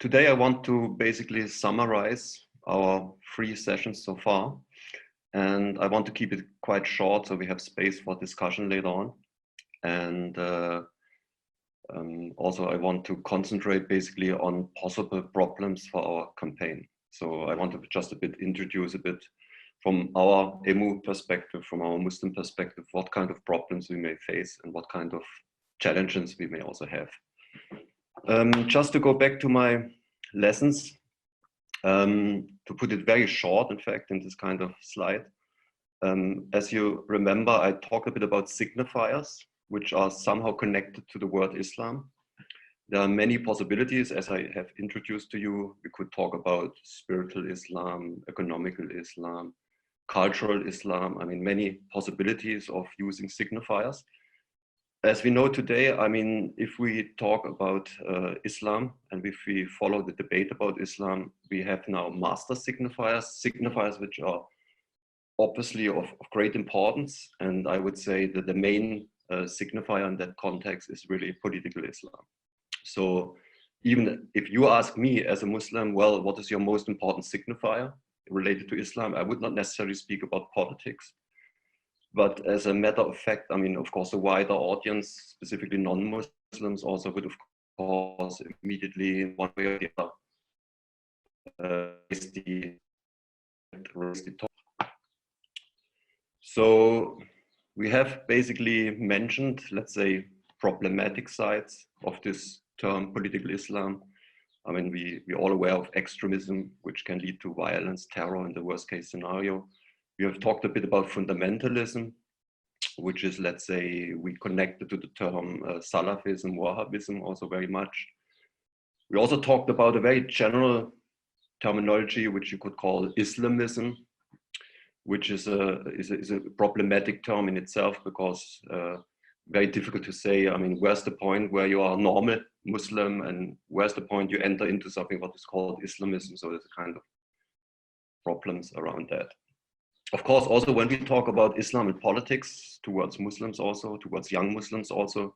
Today I want to basically summarize our 3 sessions so far, and I want to keep it quite short so we have space for discussion later on. And also I want to concentrate basically on possible problems for our campaign. So I want to just introduce a bit from our EMU perspective, from our Muslim perspective, what kind of problems we may face and what kind of challenges we may also have. Just to go back to my lessons, to put it very short, in fact, in this kind of slide. As you remember, I talked a bit about signifiers, which are somehow connected to the word Islam. There are many possibilities, as I have introduced to you. We could talk about spiritual Islam, economical Islam, cultural Islam. I mean, many possibilities of using signifiers. As we know today, I mean, if we talk about Islam and if we follow the debate about Islam, we have now master signifiers, signifiers which are obviously of great importance. And I would say that the main signifier in that context is really political Islam. So even if you ask me as a Muslim, well, what is your most important signifier related to Islam? I would not necessarily speak about politics. But as a matter of fact, I mean, of course, a wider audience, specifically non-Muslims, also would, of course, immediately, one way or the other, raise the topic. So we have basically mentioned, let's say, problematic sides of this term, political Islam. I mean, we're all aware of extremism, which can lead to violence, terror in the worst case scenario. We have talked a bit about fundamentalism, which is, let's say, we connected to the term Salafism, Wahhabism also very much. We also talked about a very general terminology, which you could call Islamism, which is a problematic term in itself because very difficult to say. I mean, where's the point where you are a normal Muslim and where's the point you enter into something what is called Islamism? So there's a kind of problems around that. Of course, also when we talk about Islam and politics towards Muslims also, towards young Muslims also,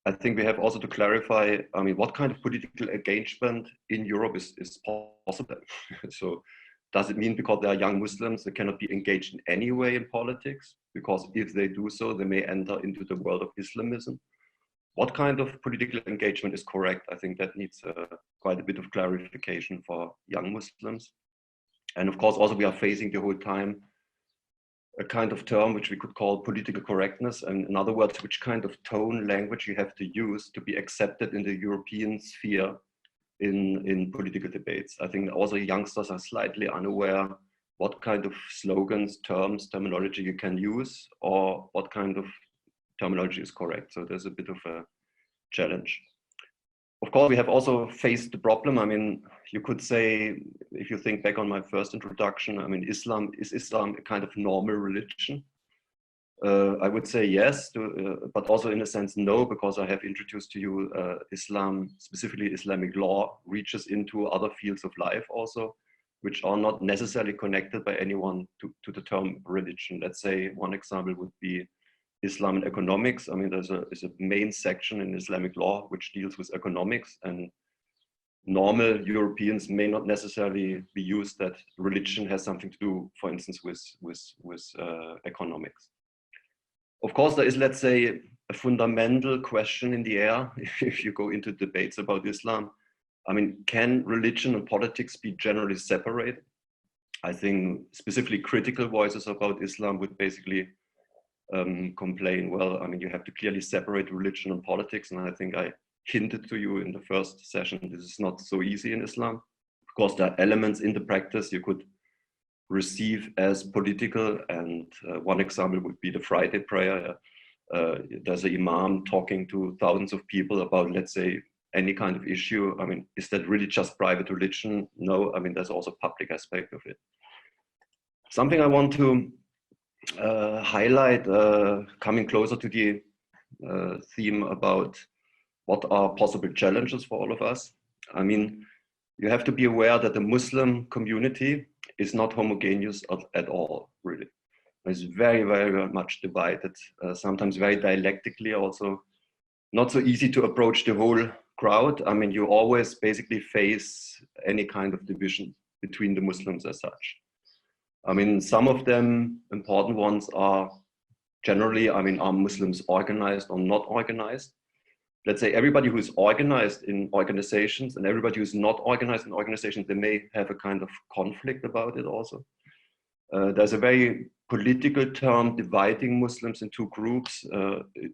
I think we have also to clarify, I mean, what kind of political engagement in Europe is possible? So does it mean because they are young Muslims, they cannot be engaged in any way in politics? Because if they do so, they may enter into the world of Islamism. What kind of political engagement is correct? I think that needs quite a bit of clarification for young Muslims. And of course, also we are facing the whole time a kind of term which we could call political correctness. And in other words, which kind of tone, language you have to use to be accepted in the European sphere in political debates. I think also youngsters are slightly unaware what kind of slogans, terms, terminology you can use or what kind of terminology is correct. So there's a bit of a challenge. Of course, we have also faced the problem. I mean, you could say, if you think back on my first introduction, I mean, is Islam a kind of normal religion? I would say yes, but also in a sense, no, because I have introduced to you Islam, specifically Islamic law, reaches into other fields of life also, which are not necessarily connected by anyone to the term religion. Let's say one example would be Islam and economics. I mean, there's a main section in Islamic law which deals with economics, and normal Europeans may not necessarily be used that religion has something to do, for instance, with economics. Of course, there is, let's say, a fundamental question in the air if you go into debates about Islam. I mean, can religion and politics be generally separated? I think specifically critical voices about Islam would basically complain, well, I mean, you have to clearly separate religion and politics. And I think I hinted to you in the first session, this is not so easy in Islam. Of course, there are elements in the practice you could receive as political. And one example would be the Friday prayer. There's an imam talking to thousands of people about, let's say, any kind of issue. I mean, is that really just private religion? No, I mean, there's also a public aspect of it. Something I want to highlight, coming closer to the theme about what are possible challenges for all of us. I mean, you have to be aware that the Muslim community is not homogeneous at all, really. It's very, very much divided, sometimes very dialectically also. Not so easy to approach the whole crowd, I mean, you always basically face any kind of division between the Muslims as such. I mean, some of them important ones are generally, I mean, are Muslims organized or not organized? Let's say everybody who is organized in organizations and everybody who's not organized in organizations, they may have a kind of conflict about it also. There's a very political term dividing Muslims into groups,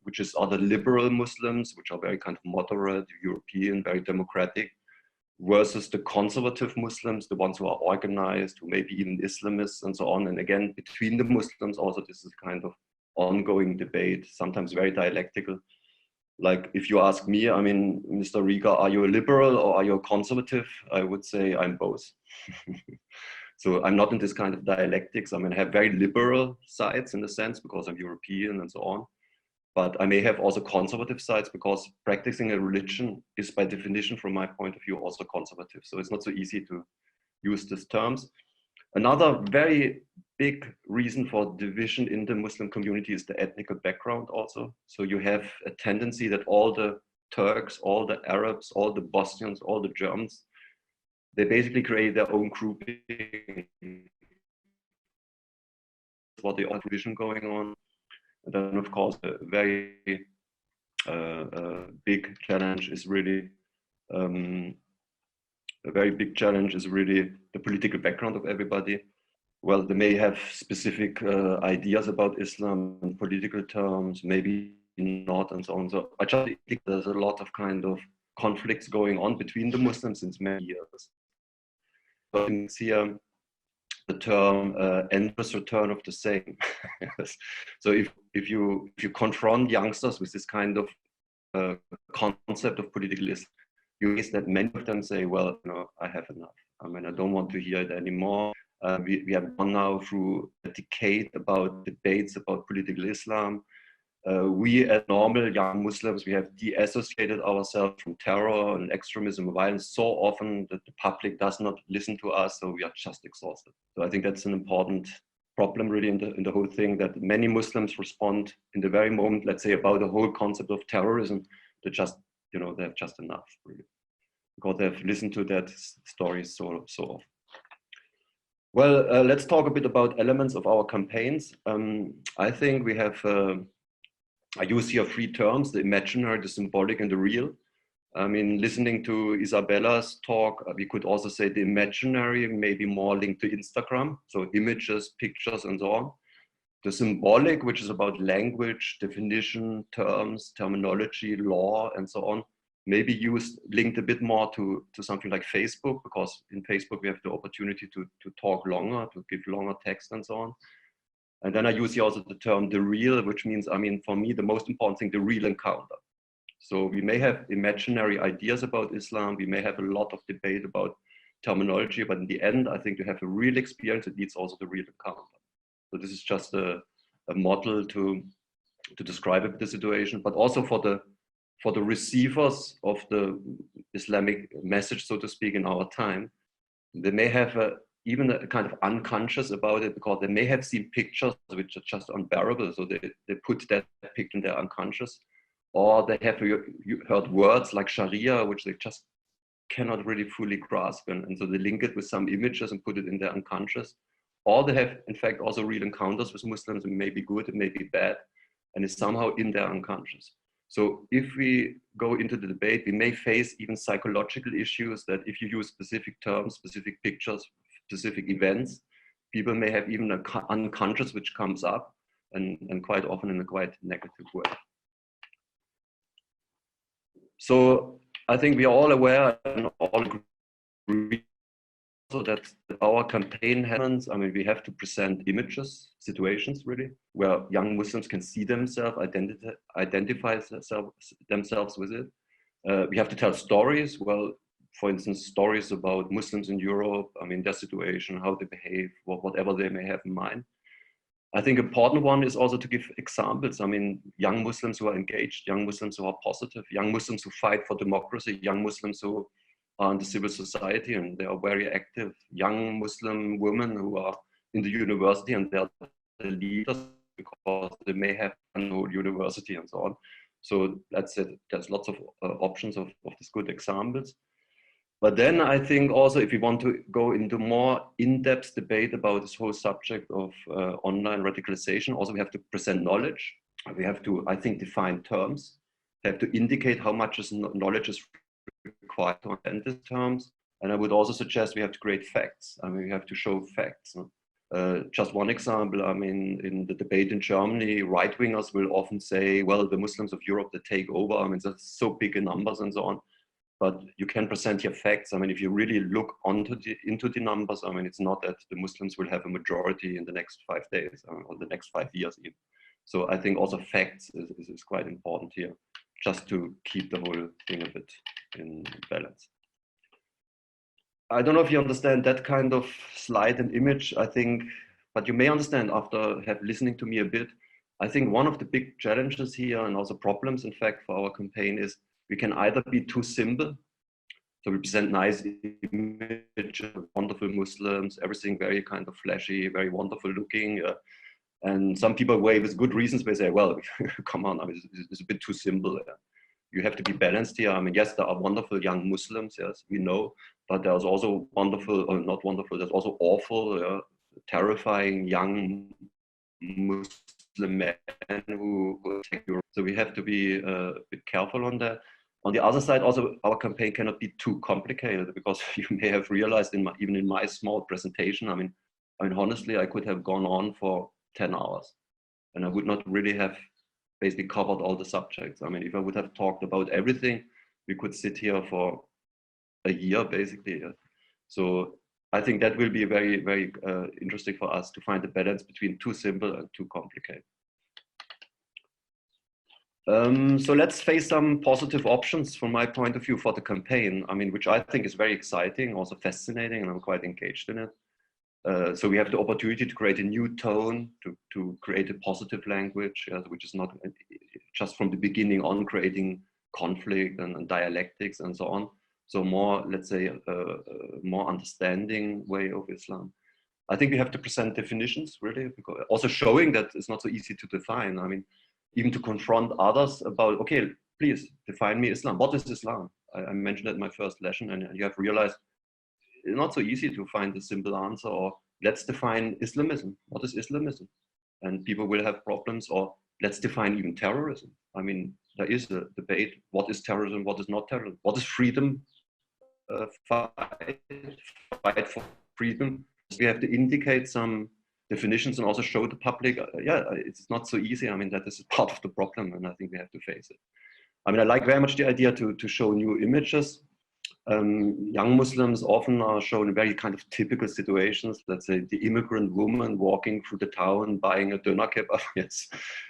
which are the liberal Muslims, which are very kind of moderate, European, very democratic, versus the conservative Muslims, the ones who are organized, who may be even Islamists and so on. And again, between the Muslims also, this is kind of ongoing debate, sometimes very dialectical. Like if you ask me, I mean, Mr. Riga, are you a liberal or are you a conservative? I would say I'm both. So I'm not in this kind of dialectics. I mean, I have very liberal sides in a sense because I'm European and so on. But I may have also conservative sides because practicing a religion is by definition, from my point of view, also conservative. So it's not so easy to use these terms. Another very big reason for division in the Muslim community is the ethnical background also. So you have a tendency that all the Turks, all the Arabs, all the Bosnians, all the Germans, they basically create their own grouping. What the division going on. And then, of course, a very big challenge is really the political background of everybody. Well, they may have specific ideas about Islam in political terms, maybe not, and so on. So I just think there's a lot of kind of conflicts going on between the Muslims since many years. So you can see the term endless return of the same. So if you confront youngsters with this kind of concept of political Islam, you see that many of them say, well, no, I have enough. I mean, I don't want to hear it anymore. We have gone now through a decade about debates about political Islam. We as normal young Muslims, we have de-associated ourselves from terror and extremism and violence so often that the public does not listen to us, so we are just exhausted. So I think that's an important problem really in the whole thing, that many Muslims respond in the very moment, let's say, about the whole concept of terrorism, they just, you know, they have just enough really, because they've listened to that stories so often. Well, let's talk a bit about elements of our campaigns. I think we have I use here three terms: the imaginary, the symbolic, and the real. I mean, listening to Isabella's talk, we could also say the imaginary may be more linked to Instagram, so images, pictures, and so on. The symbolic, which is about language, definition, terms, terminology, law, and so on, may be linked a bit more to something like Facebook, because in Facebook we have the opportunity to talk longer, to give longer text and so on. And then I use here also the term the real, which means, I mean, for me, the most important thing, the real encounter. So we may have imaginary ideas about Islam, we may have a lot of debate about terminology, but in the end, I think to have a real experience, it needs also the real encounter. So this is just a model to describe the situation, but also for the receivers of the Islamic message, so to speak, in our time, they may have even a kind of unconscious about it, because they may have seen pictures which are just unbearable, so they put that picture in their unconscious, or they have heard words like Sharia, which they just cannot really fully grasp, and so they link it with some images and put it in their unconscious. Or they have, in fact, also real encounters with Muslims. It may be good, it may be bad, and it's somehow in their unconscious. So if we go into the debate, we may face even psychological issues that if you use specific terms, specific pictures, specific events, people may have even an unconscious which comes up, and quite often in a quite negative way. So I think we are all aware and all agree so that our campaign happens. I mean, we have to present images, situations really, where young Muslims can see themselves, identify themselves with it. We have to tell stories. Well, for instance, stories about Muslims in Europe, I mean, their situation, how they behave, whatever they may have in mind. I think an important one is also to give examples. I mean, young Muslims who are engaged, young Muslims who are positive, young Muslims who fight for democracy, young Muslims who are in the civil society and they are very active, young Muslim women who are in the university and they are the leaders because they may have a whole university and so on. So that's it. There's lots of options of these good examples. But then I think also if we want to go into more in-depth debate about this whole subject of online radicalization, also we have to present knowledge. We have to, I think, define terms. We have to indicate how much knowledge is required to understand these terms. And I would also suggest we have to create facts. I mean, we have to show facts. Just one example, I mean, in the debate in Germany, right-wingers will often say, well, the Muslims of Europe, they take over. I mean, that's so big in numbers and so on. But you can present your facts. I mean, if you really look into the numbers, I mean, it's not that the Muslims will have a majority in the next 5 days or the next 5 years even. So I think also facts is quite important here, just to keep the whole thing a bit in balance. I don't know if you understand that kind of slide and image, I think, but you may understand after listening to me a bit. I think one of the big challenges here and also problems, in fact, for our campaign is we can either be too simple, so we present nice images, wonderful Muslims, everything very kind of flashy, very wonderful looking. And some people with good reasons may say, well, come on, I mean, it's a bit too simple. You have to be balanced here. I mean, yes, there are wonderful young Muslims, yes, we know, but there's also wonderful, or not wonderful, there's also awful, terrifying young Muslim men who take Europe. So we have to be a bit careful on that. On the other side, also, our campaign cannot be too complicated, because you may have realized even in my small presentation, I mean, honestly, I could have gone on for 10 hours and I would not really have basically covered all the subjects. I mean, if I would have talked about everything, we could sit here for a year, basically. So I think that will be very, very interesting for us to find the balance between too simple and too complicated. So let's face some positive options from my point of view for the campaign, I mean, which I think is very exciting, also fascinating, and I'm quite engaged in it. So we have the opportunity to create a new tone, to create a positive language, which is not just from the beginning on creating conflict and dialectics and so on. So more, let's say, more understanding way of Islam. I think we have to present definitions, really, because also showing that it's not so easy to define. I mean, even to confront others about, okay, please define me Islam. What is Islam? I mentioned that in my first lesson, and you have realized it's not so easy to find a simple answer. Or let's define Islamism. What is Islamism? And people will have problems. Or let's define even terrorism. I mean, there is a debate. What is terrorism? What is not terrorism? What is freedom? Fight for freedom. We have to indicate some definitions and also show the public, yeah, it's not so easy. I mean, that is part of the problem, and I think we have to face it. I mean, I like very much the idea to show new images. Young Muslims often are shown in very kind of typical situations. Let's say the immigrant woman walking through the town buying a doner kebab, yes.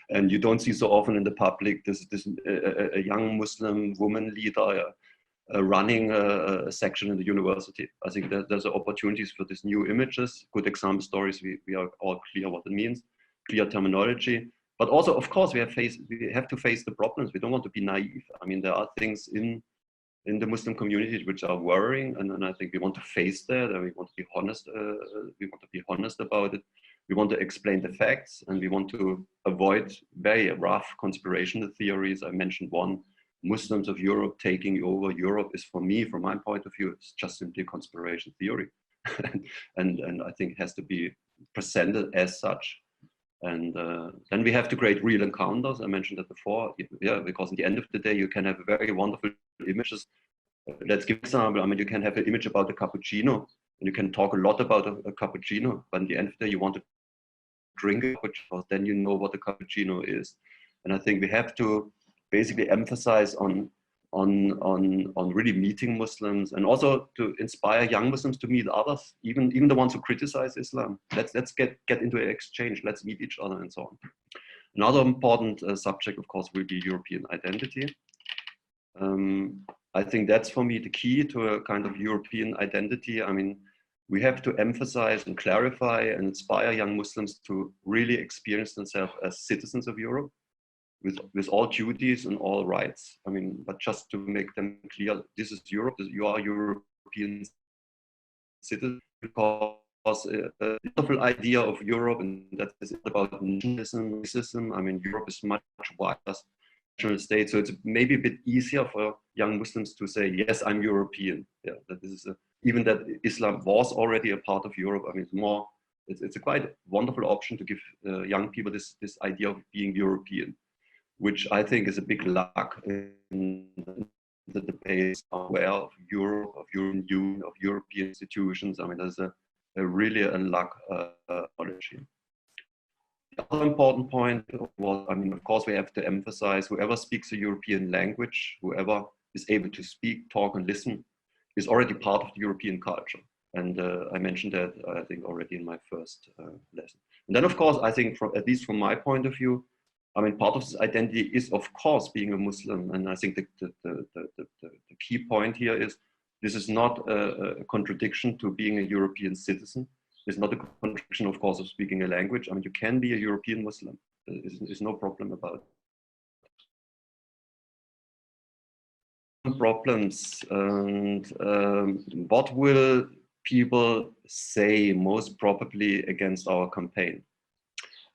And you don't see so often in the public this a young Muslim woman leader running a section in the university. I think that there's opportunities for these new images, good example stories. We are all clear what it means, clear terminology. But also, of course, we have to face the problems. We don't want to be naive. I mean, there are things in the Muslim community which are worrying, and I think we want to face that, and we want to be honest. We want to be honest about it. We want to explain the facts, and we want to avoid very rough conspirational theories. I mentioned one. Muslims of Europe taking over Europe is, for me, from my point of view, it's just simply a conspiracy theory. and I think it has to be presented as such. And then we have to create real encounters. I mentioned that before, yeah, because at the end of the day, you can have very wonderful images. Let's give an example. I mean, you can have an image about a cappuccino, and you can talk a lot about a cappuccino, but at the end of the day, you want to drink a cappuccino, then you know what a cappuccino is. And I think we have to basically emphasize on really meeting Muslims, and also to inspire young Muslims to meet others, even the ones who criticize Islam. Let's get into an exchange. Let's meet each other and so on. Another important subject, of course, will be European identity. I think that's, for me, the key to a kind of European identity. I mean, we have to emphasize and clarify and inspire young Muslims to really experience themselves as citizens of Europe, with all duties and all rights. I mean, but just to make them clear, this is Europe, you are European citizen, because the wonderful idea of Europe, and that is about nationalism, racism. I mean, Europe is much wider, state. So it's maybe a bit easier for young Muslims to say, yes, I'm European. Yeah, that this is even that Islam was already a part of Europe. I mean, it's a quite wonderful option to give young people this idea of being European, which I think is a big lack in the debates aware of Europe, of European Union, of European institutions. I mean, there's really a lack of knowledge here. The other important point was, I mean, of course, we have to emphasize whoever speaks a European language, whoever is able to speak, talk, and listen, is already part of the European culture. And I mentioned that, I think, already in my first lesson. And then, of course, I think, at least from my point of view, I mean, part of this identity is, of course, being a Muslim. And I think the key point here is this is not a contradiction to being a European citizen. It's not a contradiction, of course, of speaking a language. I mean, you can be a European Muslim. There's no problem about it. Problems and what will people say most probably against our campaign?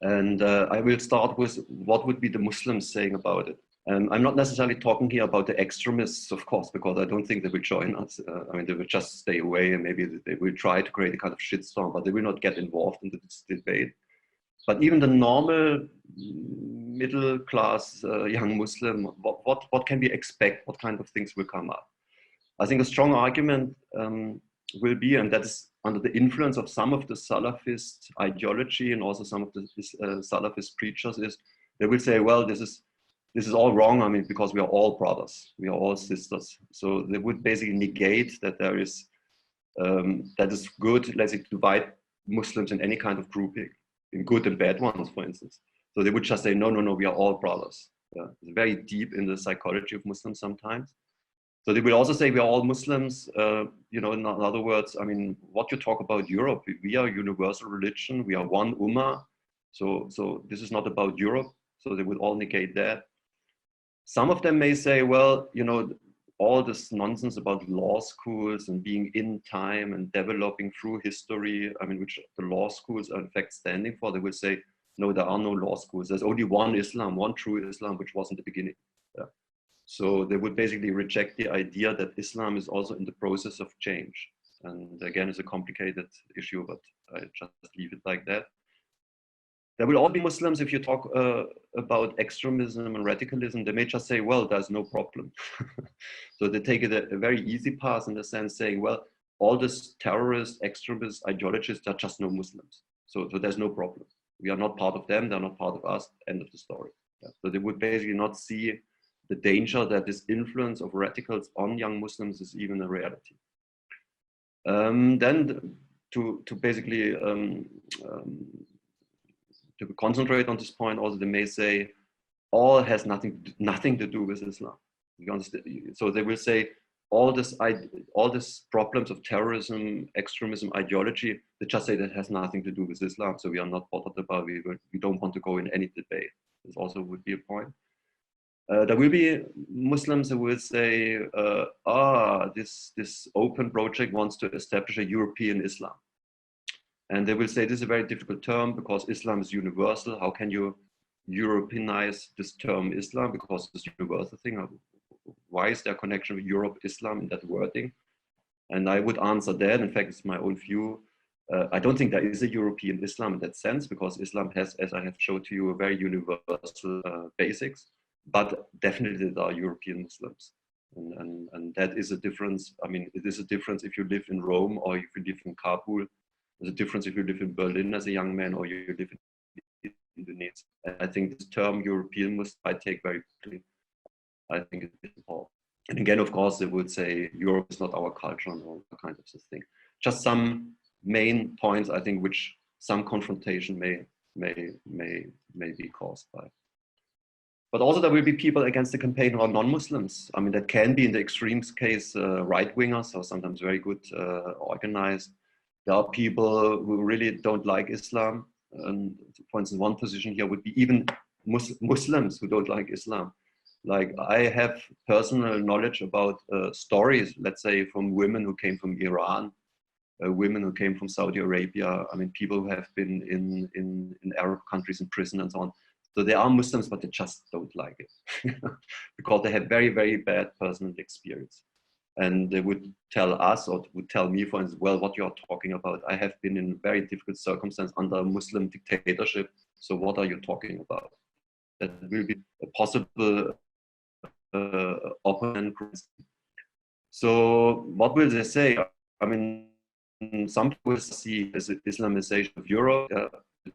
And I will start with what would be the Muslims saying about it. And I'm not necessarily talking here about the extremists, of course, because I don't think they will join us. I mean, they will just stay away and maybe they will try to create a kind of shitstorm, but they will not get involved in this debate. But even the normal middle class young Muslim, what can we expect? What kind of things will come up? I think a strong argument will be, and that is under the influence of some of the Salafist ideology and also some of the Salafist preachers, is they will say, well, this is all wrong. I mean, because we are all brothers, we are all sisters. So they would basically negate that there is, that is good, let's say, to divide Muslims in any kind of grouping, in good and bad ones, for instance. So they would just say, no, we are all brothers. Yeah. It's very deep in the psychology of Muslims sometimes. So they will also say we are all Muslims. You know, in other words, I mean, what you talk about Europe, we are a universal religion. We are one ummah. So this is not about Europe. So they would all negate that. Some of them may say, well, you know, all this nonsense about law schools and being in time and developing through history, I mean, which the law schools are in fact standing for, they will say, no, there are no law schools. There's only one Islam, one true Islam, which was in the beginning. Yeah. So they would basically reject the idea that Islam is also in the process of change. And again, it's a complicated issue, but I just leave it like that. There will all be Muslims, if you talk about extremism and radicalism, they may just say, well, there's no problem. So they take it a very easy path in the sense saying, well, all this terrorist, extremist ideologies, they're just no Muslims. So there's no problem. We are not part of them, they're not part of us, end of the story. Yeah. So they would basically not see the danger that this influence of radicals on young Muslims is even a reality. Then to basically to concentrate on this point, also they may say all has nothing to do with Islam. You understand? So they will say all this problems of terrorism, extremism, ideology, they just say that has nothing to do with Islam. So we are not bothered about it. We don't want to go in any debate. This also would be a point. There will be Muslims who will say, this open project wants to establish a European Islam. And they will say this is a very difficult term because Islam is universal. How can you Europeanize this term Islam? Because it's a universal thing. Why is there a connection with Europe, Islam in that wording? And I would answer that. In fact, it's my own view. I don't think there is a European Islam in that sense, because Islam has, as I have showed to you, a very universal basics. But definitely there are European Muslims. And that is a difference. I mean, it is a difference if you live in Rome or if you live in Kabul. There's a difference if you live in Berlin as a young man or you live in Indonesia. And I think this term European Muslim I take very quickly. I think it's important. And again, of course, they would say Europe is not our culture and all kinds of this thing. Just some main points, I think, which some confrontation may be caused by. But also there will be people against the campaign who are non-Muslims. I mean, that can be in the extreme case right-wingers or sometimes very good organized. There are people who really don't like Islam. And for instance, one position here would be even Muslims who don't like Islam. Like I have personal knowledge about stories, let's say, from women who came from Iran, women who came from Saudi Arabia. I mean, people who have been in Arab countries in prison and so on. So there are Muslims, but they just don't like it because they have very, very bad personal experience. And they would tell us, or would tell me, for instance, well, what you are talking about, I have been in very difficult circumstances under a Muslim dictatorship. So what are you talking about? That will be a possible opponent. So what will they say? I mean, some people see as an Islamization of Europe,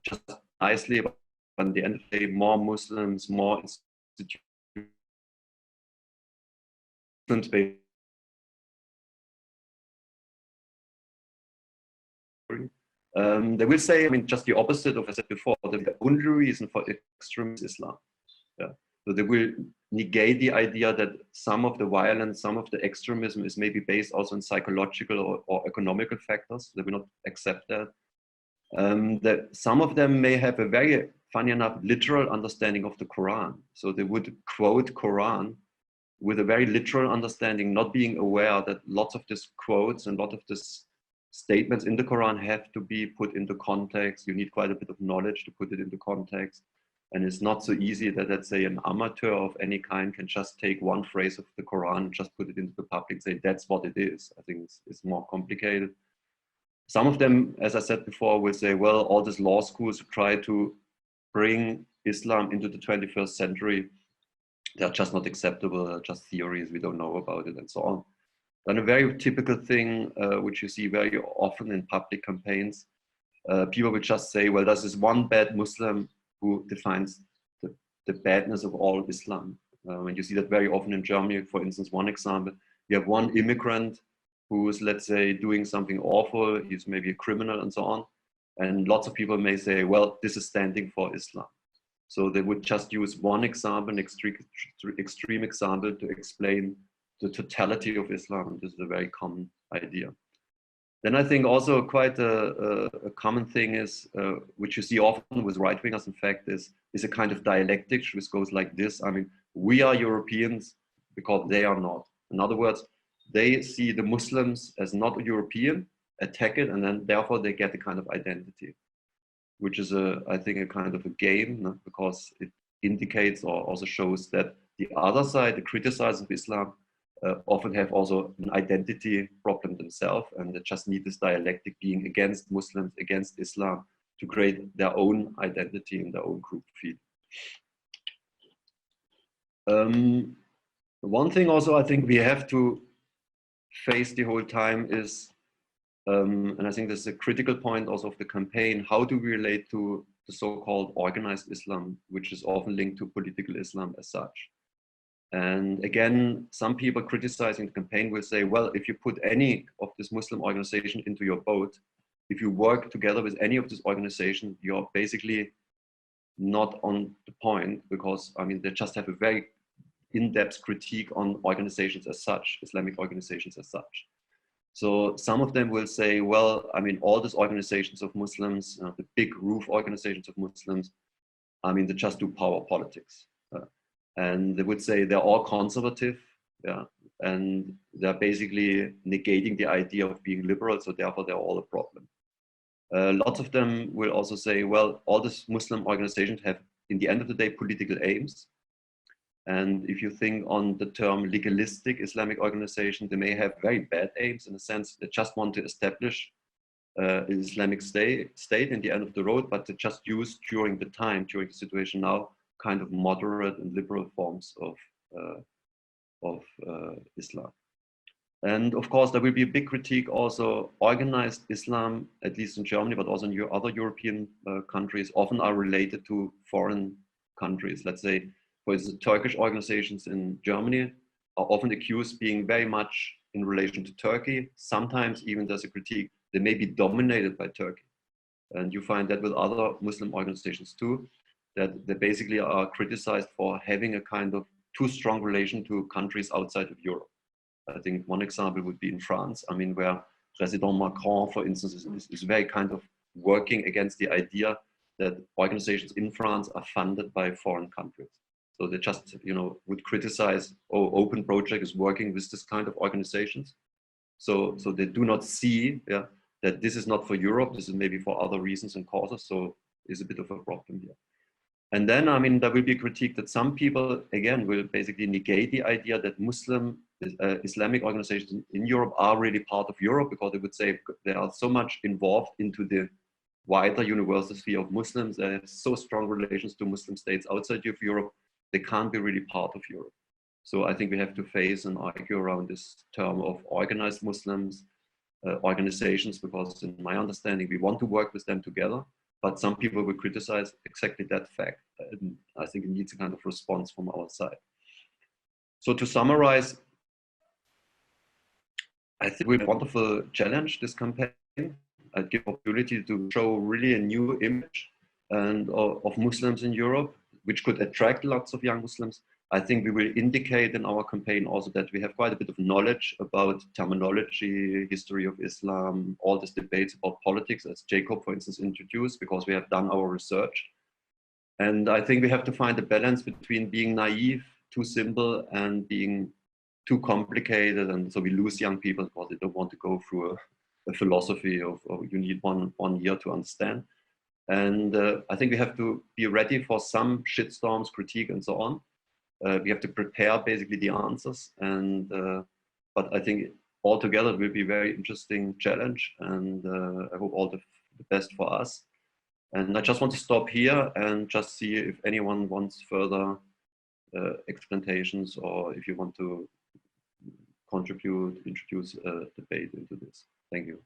just nicely, but at the end of the day, more Muslims, more institutions. They will say, I mean, just the opposite of what I said before, the only reason for extremist Islam. Yeah. So they will negate the idea that some of the violence, some of the extremism is maybe based also on psychological or economical factors. They will not accept that. That some of them may have a very, funny enough, literal understanding of the Quran. So they would quote Quran with a very literal understanding, not being aware that lots of these quotes and a lot of these statements in the Quran have to be put into context. You need quite a bit of knowledge to put it into context. And it's not so easy that, let's say, an amateur of any kind can just take one phrase of the Quran and just put it into the public and say, that's what it is. I think it's more complicated. Some of them, as I said before, will say, well, all these law schools try to bring Islam into the 21st century. They're just not acceptable, they're just theories, we don't know about it, and so on. And a very typical thing, which you see very often in public campaigns, people will just say, well, there's this one bad Muslim who defines the badness of all of Islam. And you see that very often in Germany, for instance, one example, you have one immigrant who is, let's say, doing something awful, he's maybe a criminal and so on. And lots of people may say, well, this is standing for Islam. So they would just use one example, an extreme example, to explain the totality of Islam. This is a very common idea. Then I think also quite a common thing is, which you see often with right-wingers, in fact, is a kind of dialectic, which goes like this. I mean, we are Europeans because they are not. In other words, they see the Muslims as not European, attack it, and then therefore they get a kind of identity, which is, I think, a kind of a game, no? Because it indicates or also shows that the other side, the criticizers of Islam, often have also an identity problem themselves, and they just need this dialectic being against Muslims, against Islam, to create their own identity in their own group feel. One thing also I think we have to face the whole time is, and I think this is a critical point also of the campaign, how do we relate to the so-called organized Islam, which is often linked to political Islam as such. And again, some people criticizing the campaign will say, well, if you put any of this Muslim organization into your boat, if you work together with any of this organization, you're basically not on the point, because I mean, they just have a very in-depth critique on organizations as such, Islamic organizations as such. So some of them will say, well, I mean, all these organizations of Muslims, the big roof organizations of Muslims, I mean, they just do power politics. And they would say they're all conservative, yeah, and they're basically negating the idea of being liberal, so therefore they're all a problem. Lots of them will also say, well, all these Muslim organizations have, in the end of the day, political aims. And if you think on the term legalistic Islamic organization, they may have very bad aims, in a sense they just want to establish an Islamic state in the end of the road, but they just use during the time, during the situation now, kind of moderate and liberal forms of Islam. And of course, there will be a big critique also. Organized Islam, at least in Germany, but also in other European countries, often are related to foreign countries. Let's say, for instance, Turkish organizations in Germany are often accused being very much in relation to Turkey. Sometimes even there's a critique, they may be dominated by Turkey. And you find that with other Muslim organizations too, that they basically are criticized for having a kind of too strong relation to countries outside of Europe. I think one example would be in France, I mean, where President Macron, for instance, is very kind of working against the idea that organizations in France are funded by foreign countries. So they just, you know, would criticize, oh, Open Project is working with this kind of organizations. So they do not see, yeah, that this is not for Europe, this is maybe for other reasons and causes, so it's a bit of a problem here. And then, I mean, there will be a critique that some people, again, will basically negate the idea that Islamic organizations in Europe are really part of Europe, because they would say they are so much involved into the wider universal sphere of Muslims. They have so strong relations to Muslim states outside of Europe, they can't be really part of Europe. So I think we have to face and argue around this term of organized Muslims, organizations, because in my understanding, we want to work with them together. But some people will criticize exactly that fact. And I think it needs a kind of response from our side. So to summarize, I think we're a wonderful challenge, this campaign. It gives opportunity to show really a new image of Muslims in Europe, which could attract lots of young Muslims. I think we will indicate in our campaign also that we have quite a bit of knowledge about terminology, history of Islam, all these debates about politics, as Jacob, for instance, introduced, because we have done our research. And I think we have to find a balance between being naive, too simple, and being too complicated. And so we lose young people because they don't want to go through a philosophy of you need one year to understand. And I think we have to be ready for some shitstorms, critique, and so on. We have to prepare basically the answers, and but I think altogether it will be a very interesting challenge, and I hope all the best for us. And I just want to stop here and just see if anyone wants further explanations, or if you want to contribute, introduce a debate into this. Thank you.